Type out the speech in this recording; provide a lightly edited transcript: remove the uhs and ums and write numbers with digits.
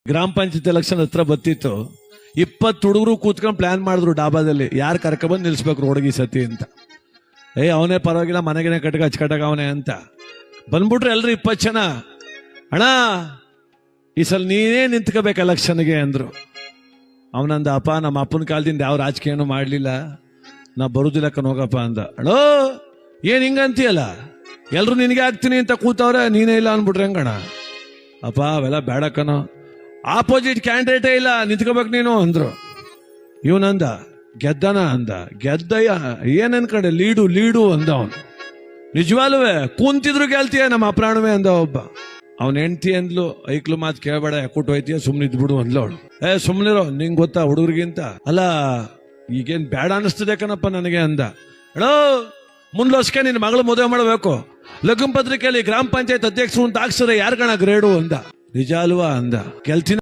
ಗ್ರಾಮ ಪಂಚಾಯತ್ ಎಲೆಕ್ಷನ್ ಹತ್ರ ಬತ್ತಿತ್ತು. 20 ಹುಡುಗರು ಕೂತ್ಕೊಂಡು ಪ್ಲಾನ್ ಮಾಡಿದ್ರು ಡಾಬಾದಲ್ಲಿ, ಯಾರು ಕರ್ಕೊಬಂದು ನಿಲ್ಸ್ಬೇಕು ರೋಡ್ಗೆ ಸತಿ ಅಂತ. ಅವನೇ ಪರವಾಗಿಲ್ಲ, ಮನೆಗೇನೆ ಕಟ್ಕ ಅಚ್ಚಕಟ್ಟಾಗ ಅವನೇ ಅಂತ ಬಂದ್ಬಿಟ್ರು ಎಲ್ರು 20 ಜನ. ಅಣ್ಣ ಈ ಸಲ ನೀನೇ ನಿಂತ್ಕೋಬೇಕು ಎಲೆಕ್ಷನ್ಗೆ ಅಂದ್ರು. ಅವನಂದ, ಅಪ್ಪ ನಮ್ಮ ಅಪ್ಪನ ಕಾಲದಿಂದ ಯಾವ ರಾಜಕೀಯನೂ ಮಾಡಲಿಲ್ಲ, ನಾ ಬರುದಿಲ್ಲ ಹೋಗಪ್ಪ ಅಂದ. ಅಣ್ಣೋ ಏನ್ ಹಿಂಗಂತೀಯಲ್ಲ, ಎಲ್ರು ನಿನಗೆ ಆಗ್ತೀನಿ ಅಂತ ಕೂತವ್ರೆ, ನೀನೇ ಇಲ್ಲ ಅನ್ಬಿಟ್ರೆ ಹೆಂಗಣ? ಅಪ್ಪ ಅವೆಲ್ಲ ಬೇಡಕ್ಕನೋ, ಆಪೋಸಿಟ್ ಕ್ಯಾಂಡಿಡೇಟೇ ಇಲ್ಲ, ನಿಂತ್ಕೋಬೇಕು ನೀನು ಅಂದ್ರು. ಇವನಂದ, ಗೆದ್ದನ ಅಂದ. ಗೆದ್ದಯ್ಯ ಏನ್ ಅನ್ಕಂಡೆ, ಲೀಡು ಅಂದ ಅವನು. ನಿಜವಾಲ್ವೇ ಕೂಂತಿದ್ರು ಗೆಲ್ತೀಯ ನಮ್ಮ ಅಪ್ರಾಣವೇ ಅಂದ ಒಬ್ಬ. ಅವನ ಹೆಂಡ್ತಿ ಅಂದ್ಲು, ಐಕ್ಲು ಮಾತು ಕೇಳಬೇಡ, ಯಾಕೂಟ್ ಹೋಯ್ತೀಯ, ಸುಮ್ನೆ ಇದ್ಬಿಡು ಅಂದ್ಲು ಅವಳು. ಸುಮ್ನಿರೋ, ನಿಂಗೆ ಗೊತ್ತಾ ಹುಡುಗರಿಗಿಂತ, ಅಲ್ಲ ಈಗೇನ್ ಬೇಡ ಅನಿಸ್ತದೆ ಕಣಪ್ಪ ನನಗೆ ಅಂದ. ಹೇಳೋ ಮುಂದ್ಲೋಸ್ಕೆ ನಿನ್ನ ಮಗಳು ಮದುವೆ ಮಾಡಬೇಕು, ಲಗ್ನ ಪತ್ರಿಕೆಯಲ್ಲಿ ಗ್ರಾಮ ಪಂಚಾಯತ್ ಅಧ್ಯಕ್ಷರು ಅಂತ ಹಾಕ್ಸಿದ್ರೆ ಯಾರ್ಗಣ ಗ್ರೇಡು ಅಂದ. ನಿಜ ಅಲ್ವಾ ಅಂದ. ಗೆಲ್ತೀನಿ